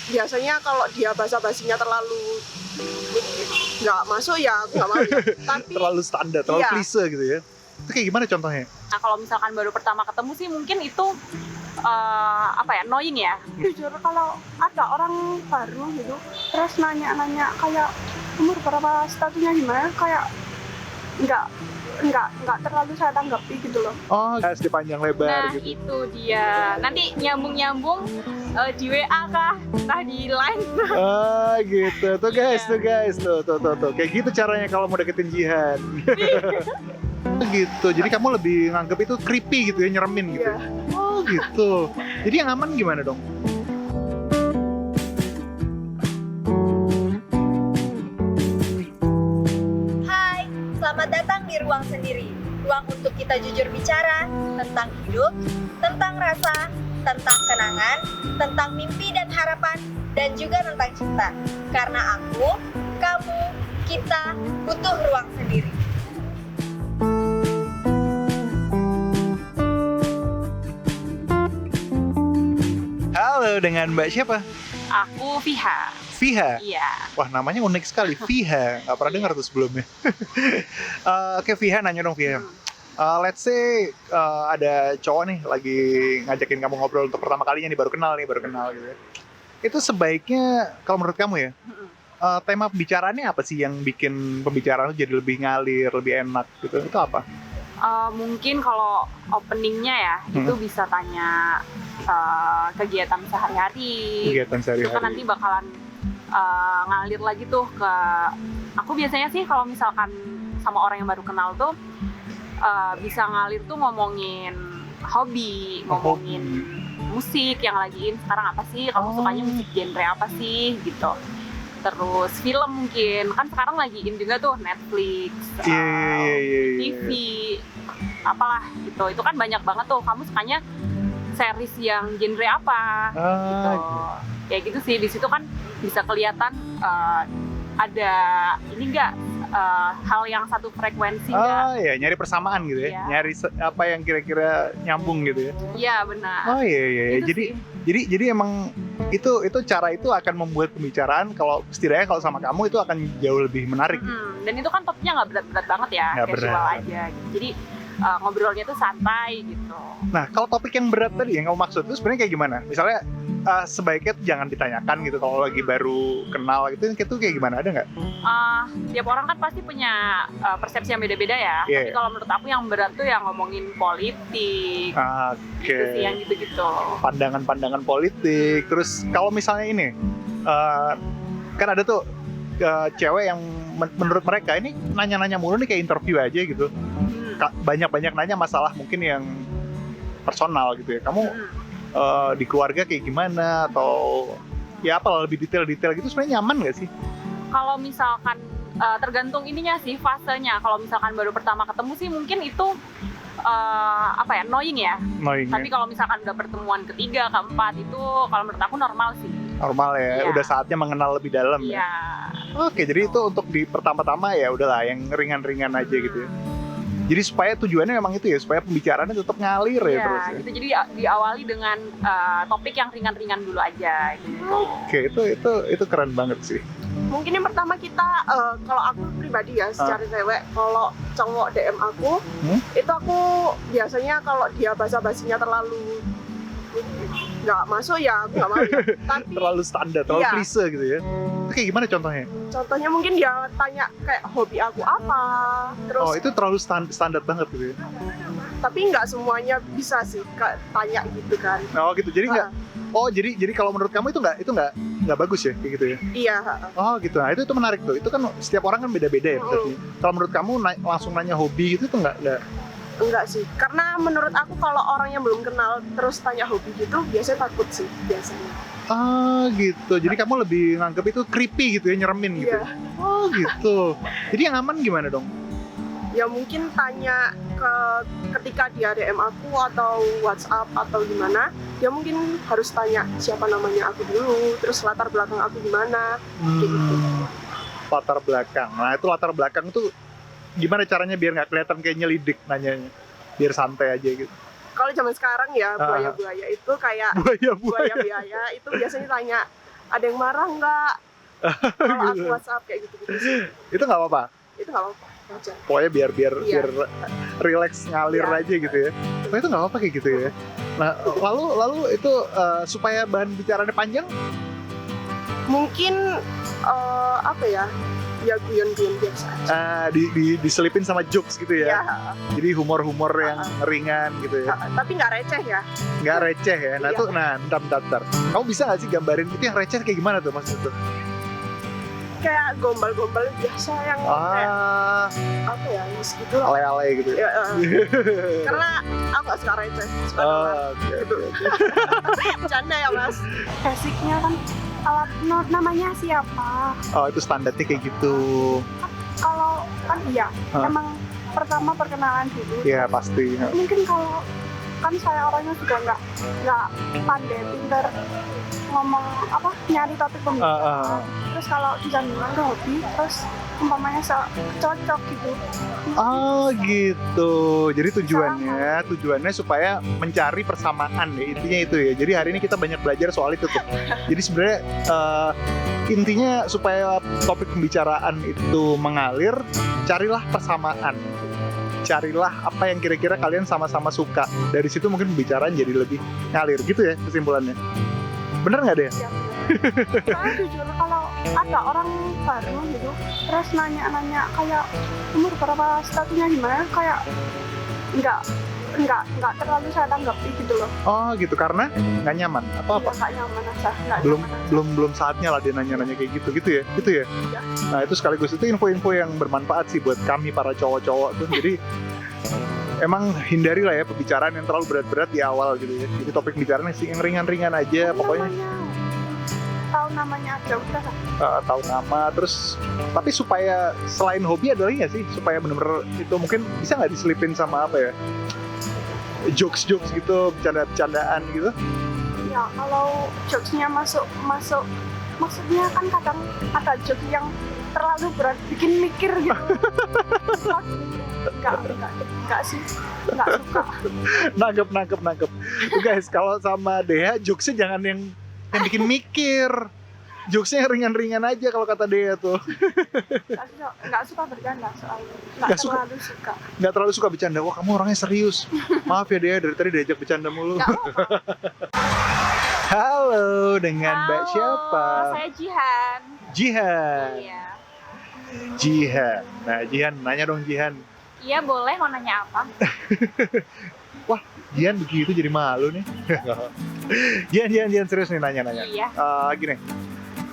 biasanya kalau dia basa-basinya terlalu nggak masuk ya aku nggak mau. Tapi Terlalu standar, terlalu Iya. klise gitu ya. Itu kayak gimana contohnya? Nah kalau misalkan baru pertama ketemu sih mungkin itu annoying ya. jujur kalau ada orang baru gitu terus nanya-nanya kayak umur berapa, statusnya gimana, kayak nggak terlalu saya tanggapi gitu loh. Oh, SD panjang lebar Nah gitu. itu dia, nanti nyambung di WA kah, entah di line. Ah gitu, tuh guys, Iya. tuh. Kayak gitu caranya kalau mau deketin Jihan. Gitu, jadi kamu lebih nganggep itu creepy gitu ya, nyeremin gitu. Iya. Oh gitu. Jadi yang aman gimana dong? Hai, selamat datang di Ruang Sendiri. Ruang untuk kita jujur bicara tentang hidup, tentang rasa, tentang kenangan, tentang mimpi dan harapan, dan juga tentang cinta. Karena aku, kamu, kita butuh ruang sendiri. Halo, dengan Mbak siapa? Aku Viha. Viha. Iya. Wah, namanya unik sekali, Viha. Nggak pernah dengar tuh sebelumnya. Oke, Viha, nanya dong, Viha. Let's say ada cowok nih lagi ngajakin kamu ngobrol untuk pertama kalinya nih, baru kenal gitu ya. Itu sebaiknya, kalau menurut kamu ya, tema pembicaraannya apa sih yang bikin pembicaraan itu jadi lebih ngalir, lebih enak gitu? Itu apa? Mungkin kalau openingnya ya, itu bisa tanya kegiatan sehari-hari. Kegiatan Itu kan nanti sehari-hari. bakalan ngalir lagi tuh ke aku. Biasanya sih kalau misalkan sama orang yang baru kenal tuh bisa ngalir tuh ngomongin hobi, ngomongin musik yang lagi in sekarang apa sih, kamu sukanya musik genre apa sih gitu. Terus film mungkin, kan sekarang lagi in juga tuh Netflix, Iya. TV, apalah gitu. Itu kan banyak banget tuh, kamu sukanya series yang genre apa gitu. Kayak gitu sih, di situ kan bisa kelihatan ada ini enggak hal yang satu frekuensi enggak. Oh iya, nyari persamaan gitu ya. Iya. Nyari apa yang kira-kira nyambung gitu ya. Iya benar. Oh iya. Itu Jadi emang itu cara itu akan membuat pembicaraan, kalau setidaknya kalau sama kamu itu akan jauh lebih menarik. Dan itu kan topiknya nggak berat-berat banget ya, Nggak casual berat. aja gitu. Jadi ngobrolnya tuh santai gitu. Nah, kalau topik yang berat tadi yang kamu maksud itu sebenarnya kayak gimana? Misalnya sebaiknya tuh jangan ditanyakan gitu kalau lagi baru kenal gitu, itu kayak gimana, ada nggak? Tiap orang kan pasti punya persepsi yang beda-beda ya. Iya. Tapi kalau menurut aku yang berat tuh yang ngomongin politik, Oke. gitu sih, yang gitu-gitu. Pandangan-pandangan politik. Terus kalau misalnya ini, kan ada tuh cewek yang menurut mereka ini nanya-nanya mulu nih, kayak interview aja gitu. Banyak-banyak nanya masalah mungkin yang personal gitu ya. Kamu di keluarga kayak gimana, atau ya apa lebih detail-detail gitu, sebenarnya nyaman nggak sih? Kalau misalkan tergantung ininya sih, fasenya. Kalau misalkan baru pertama ketemu sih mungkin itu annoying ya. Annoying Tapi ya? kalau misalkan udah pertemuan ketiga, keempat, itu kalau menurut aku normal sih. Normal ya, Iya. udah saatnya mengenal lebih dalam ya. Iya. Oke, jadi itu untuk di pertama-tama ya udahlah yang ringan-ringan aja gitu ya. Jadi supaya tujuannya memang itu ya, supaya pembicaraannya tetap ngalir ya Iya, terus ya. gitu. Jadi diawali dengan topik yang ringan-ringan dulu aja gitu. Oke, itu keren banget sih. Mungkin yang pertama kita, kalau aku pribadi ya secara cewek, kalau cowok DM aku, itu aku biasanya kalau dia basa-basinya terlalu nggak masuk ya aku nggak mau. Tapi Terlalu standar, terlalu Iya. klise gitu ya. Itu kayak gimana contohnya? contohnya mungkin dia tanya kayak hobi aku apa, terus Oh, itu terlalu standar banget gitu ya. tapi nggak semuanya bisa sih tanya gitu kan. Oh gitu, jadi nggak. Oh jadi kalau menurut kamu itu nggak bagus ya kayak gitu ya? Iya. Oh gitu, nah itu menarik tuh. Itu kan setiap orang kan beda-beda ya. Kalau menurut kamu langsung nanya hobi gitu tuh nggak? Enggak sih, karena menurut aku kalau orang yang belum kenal terus tanya hobi gitu biasanya takut sih biasanya. Ah gitu, jadi kamu lebih nganggep itu creepy gitu ya, nyeremin gitu. Iya. Oh gitu. Jadi yang aman gimana dong? Ya mungkin tanya ketika dia DM aku atau WhatsApp atau gimana, dia mungkin harus tanya siapa namanya aku dulu, terus latar belakang aku gimana, kayak gitu. Latar belakang. Nah itu latar belakang tuh gimana caranya biar nggak kelihatan kayak nyelidik nanyanya, biar santai aja gitu. Kalau zaman sekarang ya buaya-buaya itu kayak Buaya. buaya-buaya itu biasanya tanya ada yang marah nggak kalau aku WhatsApp kayak gitu-gitu sih. Itu nggak apa-apa. Itu nggak apa-apa aja. Pokoknya biar Iya. relax ngalir Iya. aja gitu ya. Nah, itu nggak apa-apa kayak gitu ya. Nah, lalu itu supaya bahan bicaranya panjang, Mungkin apa ya guyon-guyon biasa aja. diselipin sama jokes gitu ya. Ya, Jadi humor-humor yang ringan gitu ya. tapi nggak receh ya. Nggak receh ya. Nah, Iya. tuh bentar. Kamu bisa nggak sih gambarin itu yang receh kayak gimana tuh maksudnya tuh? Kayak gombal-gombal biasa yang kayak apa ya, gitu lah. Ale-ale gitu ya. Ya, karena aku nggak suka receh, suka dolar. Oke. Bercanda ya mas. Basicnya kan alat not namanya siapa? Oh, itu standarnya kayak gitu. Kalau kan iya, Hah? emang pertama perkenalan dulu. Iya, pasti. Mungkin kalau kan saya orangnya juga nggak pandai pinter ngomong apa nyari topik pembicaraan. Terus kalau disandingkan ke hobi, terus umpamanya cocok gitu. Oh gitu. Jadi tujuannya supaya mencari persamaan ya, intinya itu ya. Jadi hari ini kita banyak belajar soal itu tuh. Jadi sebenarnya intinya supaya topik pembicaraan itu mengalir, carilah persamaan. Carilah apa yang kira-kira kalian sama-sama suka. Dari situ mungkin pembicaraan jadi lebih ngalir gitu ya kesimpulannya. Bener nggak deh? Ya, saya jujur kalau ada orang baru gitu, terus nanya-nanya kayak umur berapa, statusnya gimana, kayak nggak terlalu saya tanggapi gitu loh. Oh gitu, karena nggak nyaman. Apa-apa? Ya, nggak nyaman aja, nggak belum nyaman aja. belum saatnya lah dia nanya-nanya kayak gitu ya. Iya. Nah itu sekaligus itu info-info yang bermanfaat sih buat kami para cowok-cowok tuh. Jadi emang hindari lah ya pembicaraan yang terlalu berat-berat di awal gitu ya. Jadi topik bicaranya sih yang ringan-ringan aja, pokoknya Tahu namanya aja udah lah. tahu nama. Terus tapi supaya selain hobi ada lagi nggak sih supaya bener-bener itu mungkin bisa nggak diselipin sama apa ya, jokes gitu, bercanda-bercandaan gitu. Ya kalau jokesnya masuk maksudnya kan kadang ada jokes yang terlalu berat bikin mikir gitu. Enggak sih, enggak suka. Nangkep. Tuh guys, kalau sama Dea jokesnya jangan yang bikin mikir. Jokesnya yang ringan-ringan aja kalau kata Dea tuh. Enggak suka bercanda soalnya. Nggak suka. Terlalu suka. Nggak terlalu suka bercanda. Wah, kamu orangnya serius. Maaf ya Dea, dari tadi diajak bercanda mulu. Nggak apa-apa. Halo, dengan Mbak Halo, siapa? Saya Jihan. Jihan. Iya. Jihan. Nah, Jihan, nanya dong Jihan. Iya boleh, mau nanya apa? Jihan begitu jadi malu nih. Jihan serius nih nanya-nanya. Iya. Gini,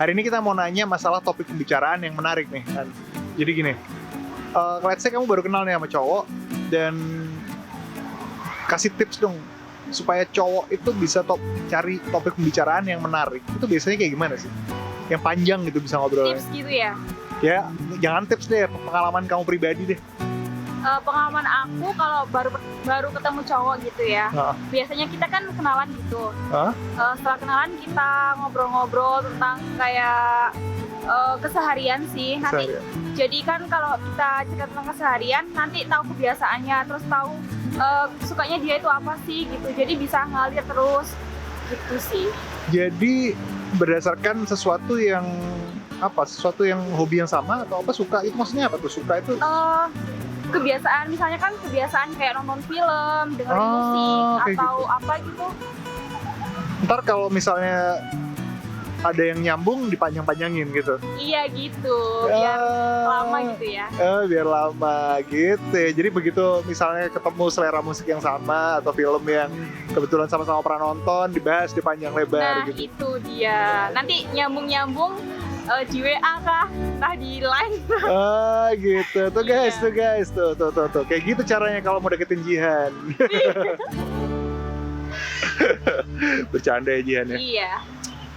hari ini kita mau nanya masalah topik pembicaraan yang menarik nih kan. Jadi gini, let's say kamu baru kenal nih sama cowok dan kasih tips dong supaya cowok itu bisa cari topik pembicaraan yang menarik. Itu biasanya kayak gimana sih? Yang panjang gitu bisa ngobrolnya. Tips gitu ya. Ya, jangan tips deh, pengalaman kamu pribadi deh. Pengalaman aku kalau baru ketemu cowok gitu ya. Biasanya kita kan kenalan gitu. Setelah kenalan kita ngobrol-ngobrol tentang kayak keseharian sih. Nanti jadi kan kalau kita cerita tentang keseharian, nanti tahu kebiasaannya, terus tahu sukanya dia itu apa sih gitu. Jadi bisa ngalir terus gitu sih. Jadi berdasarkan sesuatu yang hobi yang sama atau apa, suka itu maksudnya apa tuh? Suka itu Kebiasaan, misalnya kan kebiasaan kayak nonton film, dengerin musik, kayak atau gitu. apa gitu. Ntar kalau misalnya ada yang nyambung dipanjang-panjangin gitu. Iya gitu, biar lama gitu ya. Biar lama gitu ya. Jadi begitu misalnya ketemu selera musik yang sama atau film yang kebetulan sama-sama pernah nonton, dibahas di panjang lebar Nah gitu. itu dia, nanti nyambung-nyambung di WA kah, entah di line. Gitu. Tuh guys, tuh. Kayak gitu caranya kalau mau deketin Jihan. Bercanda ya Jihan ya. Iya.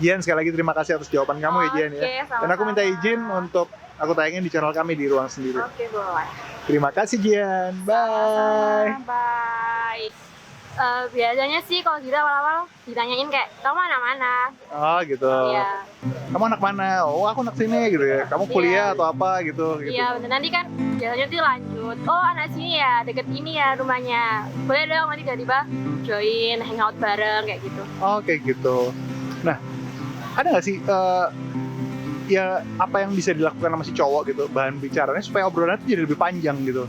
Jihan, sekali lagi terima kasih atas jawaban kamu ya Jihan ya. Sama-sama. Dan aku minta izin untuk aku tayangin di channel kami di Ruang Sendiri. Oke, boleh. Terima kasih Jihan. Bye. Bye. Biasanya sih kalau kita awal-awal ditanyain kayak kamu mana-mana. Oh gitu. Iya. Kamu anak mana? Oh aku anak sini gitu ya. Kamu kuliah atau apa gitu. Iya, bener. Nanti kan biasanya tuh lanjut. Oh, anak sini ya, deket ini ya rumahnya. Boleh dong nanti tiba-tiba join, hangout bareng kayak gitu. Oh kayak gitu. Nah, ada nggak sih ya apa yang bisa dilakukan sama si cowok gitu bahan bicaranya supaya obrolannya tuh jadi lebih panjang gitu?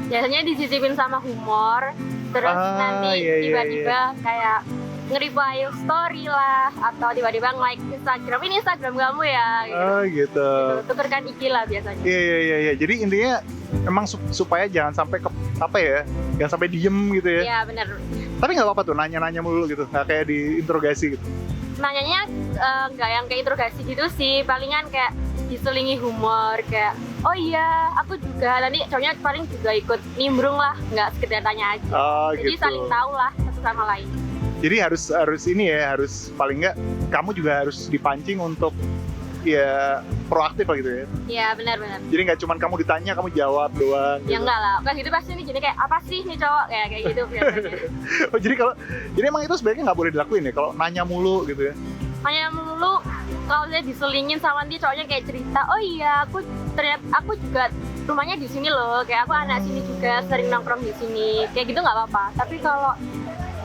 Biasanya disisipin sama humor, terus nanti iya, tiba-tiba kayak nge-reply story lah, atau tiba-tiba nge-like Instagram, ini Instagram kamu ya gitu. Oh gitu. Tukerkan IG lah biasanya. Iya. Jadi intinya emang supaya jangan sampai apa ya, jangan sampai diem gitu ya. Iya bener. Tapi nggak apa-apa tuh nanya-nanya mulu gitu, nggak kayak diinterogasi gitu. Nanyanya nggak yang kayak interogasi gitu sih, palingan kayak diselingi humor, kayak oh iya aku juga, nanti cowoknya paling juga ikut nimbrung lah, nggak sekedar tanya aja. Oh Jadi gitu. saling tahu lah satu sama lain. Jadi harus ini ya, harus paling nggak kamu juga harus dipancing untuk ya proaktif lah gitu ya. Iya benar-benar. Jadi nggak cuma kamu ditanya kamu jawab doang. Ya enggak lah, kayak gitu pasti nih jadi kayak apa sih nih cowok kayak gitu biasanya. Oh jadi emang itu sebenarnya nggak boleh dilakuin ya kalau nanya mulu gitu ya. Hanya mulu kalau saya diselingin sama nanti cowoknya kayak cerita, oh iya ternyata aku juga rumahnya di sini loh, kayak aku anak sini juga, sering nongkrong di sini, kayak gitu nggak apa-apa. Tapi kalau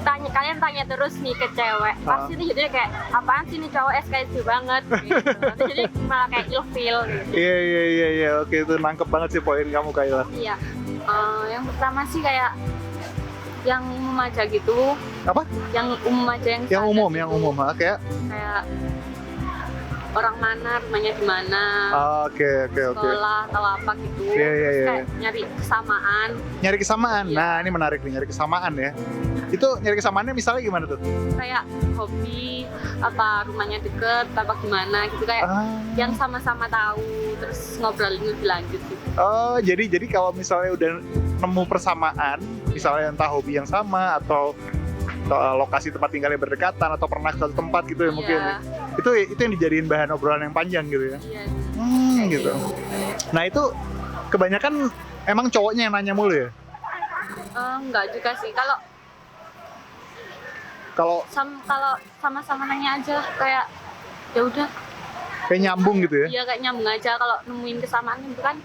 kalian tanya terus nih ke cewek, pasti nih jadinya kayak apaan sih nih cowok SKSD banget gitu. Nanti jadi malah kayak ilfeel gitu. Iya, oke itu nangkep banget sih poin kamu Kayla. Iya. Yang pertama sih kayak yang umum aja gitu. Apa? Yang umum aja yang standar gitu. umum, kayak Kayak orang mana, rumahnya di mana, oke. sekolah atau apa gitu. Iya. Terus kayak nyari kesamaan. Nyari kesamaan. Iya. Nah, ini menarik nih, nyari kesamaan ya. Itu nyari kesamaannya misalnya gimana tuh? Kayak hobi, apa rumahnya deket, apa gimana gitu, kayak yang sama-sama tahu, terus ngobrolin lebih lanjut gitu. Oh, jadi kalau misalnya udah nemu persamaan, misalnya entah hobi yang sama atau lokasi tempat tinggalnya berdekatan atau pernah ke suatu tempat gitu ya mungkin. Iya. Itu yang dijadiin bahan obrolan yang panjang gitu ya. Iya. Gitu. Nah, itu kebanyakan emang cowoknya yang nanya mulu ya? Enggak juga sih. Kalau sama-sama nanya aja kayak ya udah. Kayak nyambung gitu ya? Iya kayak nyambung aja, kalau nemuin kesamaan itu kan.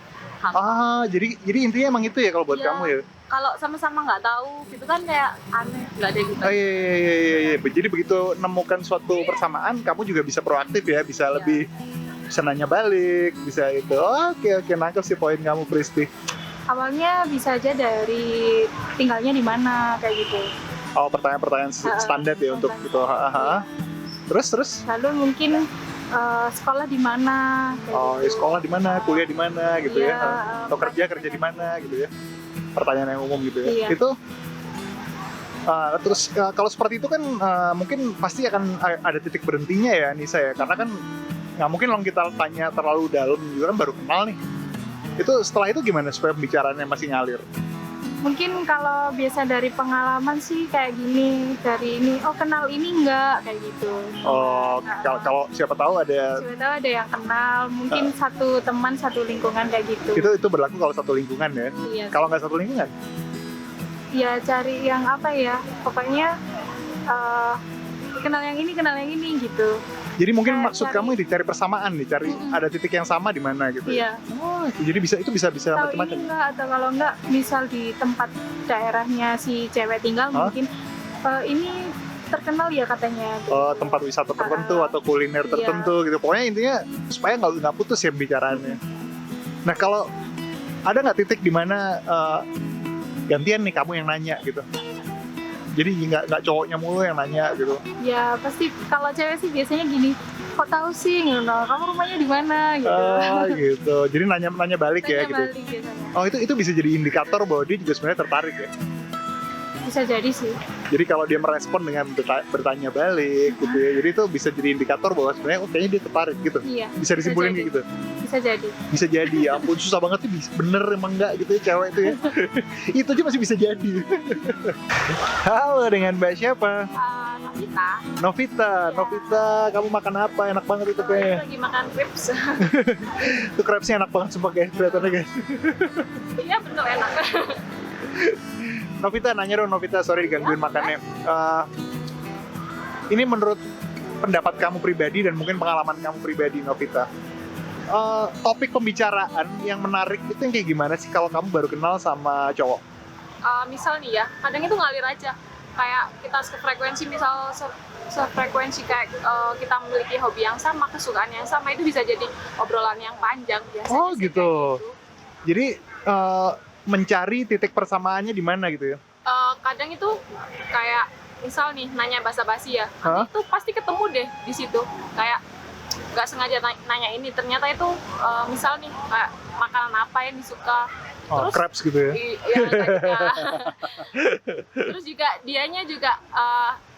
Jadi intinya emang itu ya kalau buat Iya. kamu ya? Kalau sama-sama nggak tahu gitu kan kayak aneh, nggak ada gitu. Oh iya. Jadi begitu nemukan suatu persamaan, kamu juga bisa proaktif ya, bisa lebih bisa nanya balik, bisa itu. Oke, nangkep sih poin kamu Pristi. Awalnya bisa aja dari tinggalnya di mana kayak gitu. Oh, pertanyaan-pertanyaan standar ya untuk gitu. Terus? Lalu mungkin sekolah di mana? Oh, ya sekolah di mana, kuliah di mana gitu Iya, ya? Atau kerja di mana gitu ya? Pertanyaan yang umum gitu ya. Iya. Itu terus kalau seperti itu kan mungkin pasti akan ada titik berhentinya ya Nisa ya, karena kan nggak mungkin kalau kita tanya terlalu dalam juga kan baru kenal nih. Itu setelah itu gimana supaya pembicaraannya masih ngalir? Mungkin kalau biasa dari pengalaman sih kayak gini, dari ini, oh kenal ini enggak, kayak gitu. Oh, kalau siapa tahu ada yang kenal, mungkin satu teman, satu lingkungan kayak gitu. itu berlaku kalau satu lingkungan ya. Iya. Kalau nggak satu lingkungan? Ya cari yang apa ya, pokoknya kenal yang ini gitu. Jadi mungkin Kayak maksud cari- kamu dicari persamaan nih, cari ada titik yang sama di mana gitu. Iya. Oh, jadi bisa Tahu macam-macam. ini enggak, atau kalau enggak misal di tempat daerahnya si cewek tinggal mungkin ini terkenal ya katanya. Oh, tempat wisata tertentu atau kuliner Iya. tertentu gitu. Pokoknya intinya supaya nggak putus ya pembicaraannya. Nah, kalau ada nggak titik di mana gantian nih kamu yang nanya gitu? Jadi nggak cowoknya mulu yang nanya gitu. Ya pasti kalau cewek sih biasanya gini, kok tahu sih ngono, kamu rumahnya di mana gitu. Oh gitu. Jadi nanya balik ya Tanya gitu. balik biasanya. Oh itu bisa jadi indikator bahwa dia juga sebenarnya tertarik ya. Bisa jadi sih. Jadi kalau dia merespon dengan bertanya balik gitu ya. Jadi itu bisa jadi indikator bahwa sebenarnya kayaknya dia tertarik gitu. Iya. Bisa disimpulin kayak gitu. Bisa jadi. Bisa jadi, ya ampun susah banget sih bener emang enggak gitu ya cewek itu ya. Itu aja masih bisa jadi. Halo, dengan Mbak siapa? Novita. Novita, kamu makan apa? Enak banget itu kayaknya. Lagi makan crepes. Itu crepesnya enak banget sumpah guys, kelihatannya guys. Iya bener enak. Novita, nanya dong Novita, sorry digangguin makannya. Ini menurut pendapat kamu pribadi dan mungkin pengalaman kamu pribadi Novita, topik pembicaraan yang menarik itu yang kayak gimana sih kalau kamu baru kenal sama cowok? Misal nih ya, kadang itu ngalir aja. Kayak kita sefrekuensi, misal sefrekuensi kayak kita memiliki hobi yang sama, kesukaan yang sama, itu bisa jadi obrolan yang panjang biasanya. Oh, sih gitu. kayak gitu. Jadi mencari titik persamaannya di mana gitu ya? Kadang itu kayak misal nih nanya basa-basi ya, Hah? nanti itu pasti ketemu deh di situ. Kayak nggak sengaja nanya ini, ternyata itu misal nih kayak makanan apa yang disuka. Oh, Terus crepes gitu ya? Iya, kayak terus juga dianya juga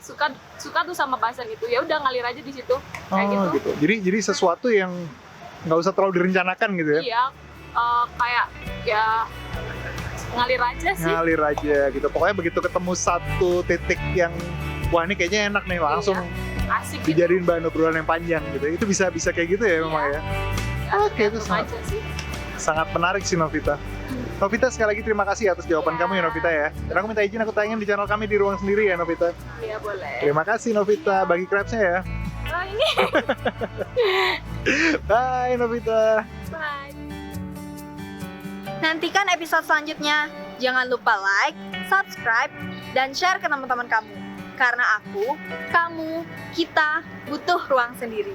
suka tuh sama bahasan itu, ya udah ngalir aja di situ kayak Oh, gitu. Jadi sesuatu yang nggak usah terlalu direncanakan gitu ya? Iya, kayak ya ngalir aja sih. Ngalir aja gitu. Pokoknya begitu ketemu satu titik yang wah ini kayaknya enak nih, langsung Asik gitu. dijadiin bahan obrolan yang panjang gitu. Itu bisa kayak gitu ya memang ya. Oke, itu Tergantung aja sih. Sangat menarik sih Novita. Novita sekali lagi terima kasih atas jawaban kamu ya Novita ya. Dan aku minta izin aku tayangin di channel kami di Ruang Sendiri ya Novita. Iya boleh. Terima kasih Novita, bagi crepesnya ya. Oh, ini. Bye Novita. Bye. Nantikan episode selanjutnya. Jangan lupa like, subscribe, dan share ke teman-teman kamu. Karena aku, kamu, kita butuh ruang sendiri.